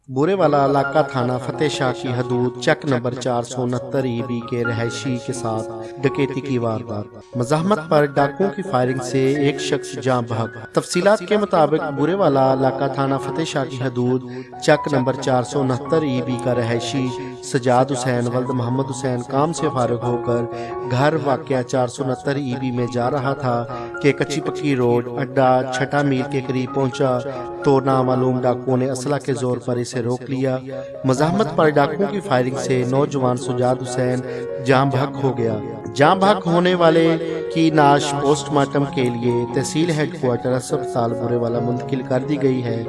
بورے والا علاقہ تھانہ فتح شاہ کی حدود چک نمبر 469 EB کے رہائشی کے ساتھ ڈکیتی کی واردات، مزاحمت پر ڈاکوؤں کی فائرنگ سے ایک شخص جاں بحق۔ تفصیلات کے مطابق بورے والا علاقہ تھانہ فتح شاہ کی حدود چک نمبر 469 EB کا رہائشی سجاد حسین ولد محمد حسین کام سے فارغ ہو کر گھر واقع 469 EB میں جا رہا تھا کہ کچی پکی روڈ اڈا چھٹا میل کے قریب پہنچا تو نامعلوم ڈاکوؤں نے اسلحہ کے زور پر اسے روک لیا۔ مزاحمت پر ڈاکوؤں کی فائرنگ سے نوجوان سجاد حسین جاں بحق ہو گیا۔ جاں بحق ہونے والے کی نعش پوسٹ مارٹم کے لیے تحصیل ہیڈ کوارٹر اسپتال بورے والا منتقل کر دی گئی ہے۔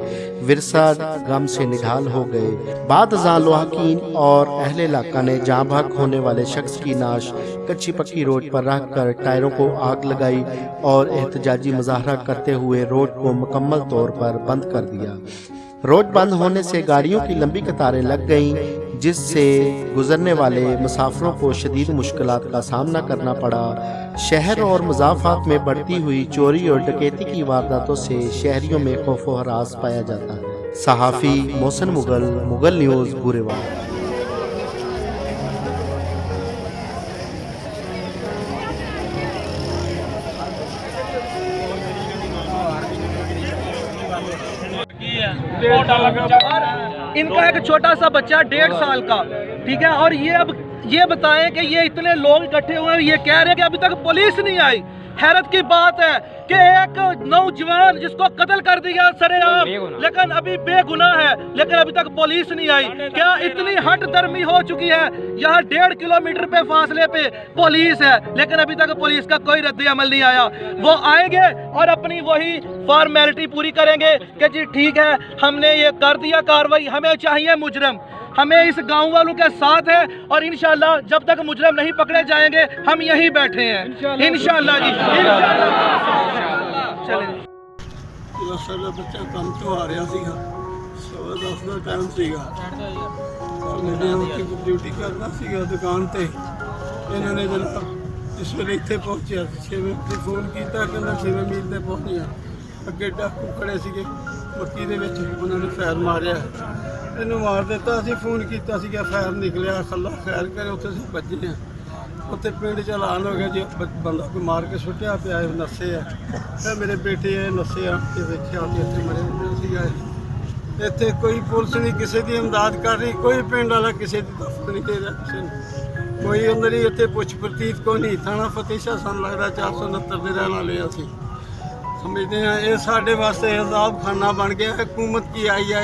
ورثہ غم سے نڈھال ہو گئے۔ بعد ازاں لوحقین اور اہل علاقہ نے جاں بحق ہونے والے شخص کی نعش کچی پکی روڈ پر رکھ کر ٹائروں کو آگ لگائی اور احتجاجی مظاہرہ کرتے ہوئے روڈ کو مکمل طور پر بند کر دیا۔ روڈ بند ہونے سے گاڑیوں کی لمبی قطاریں لگ گئیں، جس سے گزرنے والے مسافروں کو شدید مشکلات کا سامنا کرنا پڑا۔ شہر اور مضافات میں بڑھتی ہوئی چوری اور ڈکیتی کی وارداتوں سے شہریوں میں خوف و ہراس پایا جاتا ہے۔ صحافی محسن مغل، مغل نیوز، بورے والا۔ ان کا ایک چھوٹا سا بچہ 1.5 سال کا، ٹھیک ہے، اور یہ بتائیں کہ یہ اتنے لوگ اکٹھے ہوئے ہیں، یہ کہہ رہے ہیں کہ ابھی تک پولیس نہیں آئی۔ حیرت کی بات ہے کہ ایک نوجوان جس کو قتل کر دیا سرے عام، لیکن ابھی بے گناہ ہے، لیکن ابھی تک پولیس نہیں آئی۔ کیا اتنی ہٹ درمی ہو چکی ہے؟ یہاں 1.5 کلومیٹر پہ فاصلے پہ پولیس ہے، لیکن ابھی تک پولیس کا کوئی رد عمل نہیں آیا۔ وہ آئیں گے اور اپنی وہی فارمیلٹی پوری کریں گے کہ جی ٹھیک ہے ہم نے یہ کر دیا کاروائی، ہمیں چاہیے مجرم، ہمیں اس گاؤں والوں کے ساتھ ہے، اور انشاءاللہ جب تک مجرم نہیں پکڑے جائیں گے ہم یہیں بیٹھے ہیں انشاءاللہ جی۔ چلیں ਸਾਡਾ ਬੱਚਾ ਕੰਮ ਤੋਂ ਆ ਰਿਹਾ ਸੀਗਾ, 10:15 ਦਾ ਟਾਈਮ ਸੀਗਾ, ਮੈਂ ਉੱਥੇ ਡਿਊਟੀ ਕਰਦਾ ਸੀਗਾ ਦੁਕਾਨ ਤੇ। ਇਹਨਾਂ ਨੇ ਜਨਾਬ ਇਸ ਵੇਲੇ ਇੱਥੇ ਪਹੁੰਚਿਆ 6 ਵਜੇ ਫੋਨ ਕੀਤਾ, ਕਹਿੰਦਾ 6 ਮੀਲ ਤੇ ਪਹੁੰਚਿਆ। ਅੱਗੇ ਡਾਕੂ ਖੜੇ ਸੀਗੇ ਮੱਕੀ ਦੇ ਵਿੱਚ, ਉਹਨਾਂ ਨੇ ਫਾਇਰ ਮਾਰਿਆ, ਇਹਨੂੰ ਮਾਰ ਦਿੱਤਾ। ਅਸੀਂ ਫੋਨ ਕੀਤਾ ਸੀਗਾ, ਫਾਇਰ ਨਿਕਲਿਆ, ਖੱਲਾ ਫਾਇਰ ਕਰੇ, ਉੱਥੇ ਅਸੀਂ ਭੱਜੇ ਹਾਂ। ਉੱਥੇ ਪਿੰਡ 'ਚ ਐਲਾਨ ਹੋ ਗਿਆ ਜੀ ਬੰਦਾ ਕੋਈ ਮਾਰ ਕੇ ਸੁੱਟਿਆ ਪਿਆ, ਨੱਸੇ ਆ। ਫਿਰ ਮੇਰੇ ਬੇਟੇ ਆਏ, ਨੱਸੇ ਆ ਕੇ ਵੇਖਿਆ ਕਿ ਇੱਥੇ ਮਰੇ ਹੋਏ ਸੀਗਾ। ਇੱਥੇ ਕੋਈ ਪੁਲਿਸ ਨਹੀਂ ਕਿਸੇ ਦੀ ਇਮਦਾਦ ਕਰ ਰਹੀ, ਕੋਈ ਪਿੰਡ ਵਾਲਾ ਕਿਸੇ ਦੀ ਦਫਤਰ ਨਹੀਂ ਦੇ ਰਿਹਾ, ਕਿਸੇ ਨੂੰ ਕੋਈ ਅੰਦਰ ਹੀ। ਇੱਥੇ ਪੁੱਛ ਪ੍ਰਤੀਤ ਕੋਈ ਨਹੀਂ। ਥਾਣਾ ਫਤਿਹ ਸ਼ਾਹ ਸਾਨੂੰ ਲੱਗਦਾ 469 ਦੇ ਰਹਿਣ ਵਾਲੇ ਅਸੀਂ ਸਮਝਦੇ ਹਾਂ। ਇਹ ਸਾਡੇ ਵਾਸਤੇ ਅਜ਼ਾਬ ਖਾਨਾ ਬਣ ਗਿਆ। ਹਕੂਮਤ ਕੀ ਆਈ ਆ,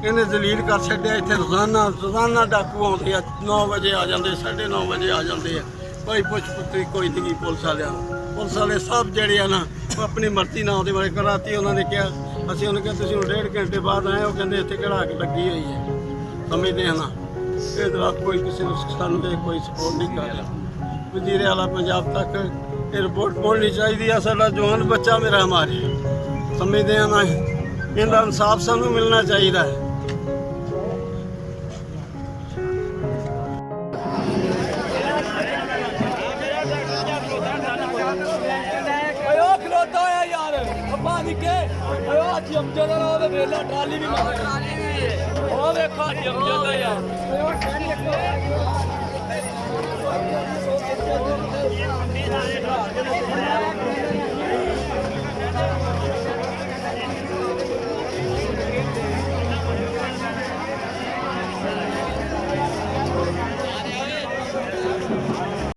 ਇਹਨੇ ਜ਼ਲੀਲ ਕਰ ਛੱਡਿਆ। ਇੱਥੇ ਰੋਜ਼ਾਨਾ ਡਾਕੂ ਆਉਂਦੇ ਆ, 9 ਵਜੇ ਆ ਜਾਂਦੇ, 9:30 ਵਜੇ ਆ ਜਾਂਦੇ ਆ। ਕੋਈ ਪੁੱਛ ਪੁੱਛੀ ਕੋਈ ਨਹੀਂ ਪੁਲਿਸ ਵਾਲਿਆਂ ਨੂੰ। ਪੁਲਿਸ ਵਾਲੇ ਸਭ ਜਿਹੜੇ ਆ ਨਾ ਉਹ ਆਪਣੀ ਮਰਜ਼ੀ ਨਾਲ ਆਉਂਦੇ ਵਾਲੇ। ਕਰਾਤੀ ਉਹਨਾਂ ਨੇ ਕਿਹਾ, ਅਸੀਂ ਉਹਨੂੰ ਕਿਹਾ ਤੁਸੀਂ 1.5 ਘੰਟੇ ਬਾਅਦ ਆਏ, ਉਹ ਕਹਿੰਦੇ ਇੱਥੇ ਕਿਹੜਾ ਅੱਗ ਲੱਗੀ ਹੋਈ ਹੈ। ਸਮਝਦੇ ਆ ਨਾ, ਇਹ ਦਰਾਤ ਕੋਈ ਕਿਸੇ ਨੂੰ ਸਾਨੂੰ ਦੇ ਕੋਈ ਸਪੋਰਟ ਨਹੀਂ ਕਰ ਰਿਹਾ। ਵਜ਼ੀਰ ਆਲਾ ਪੰਜਾਬ ਤੱਕ ਇਹ ਰਿਪੋਰਟ ਪਹੁੰਚਣੀ ਚਾਹੀਦੀ ਆ। ਸਾਡਾ ਜਵਾਨ ਬੱਚਾ ਮੇਰਾ ਮਾਰੇ, ਸਮਝਦੇ ਆ ਨਾ, ਇਹਦਾ ਇਨਸਾਫ ਸਾਨੂੰ ਮਿਲਣਾ ਚਾਹੀਦਾ ਹੈ। ਟਰਾਲੀ ਵੀ ਮਾਰ ਉਹ ਵੇਖੋ ਜਮਜਦਾ ਯਾਰ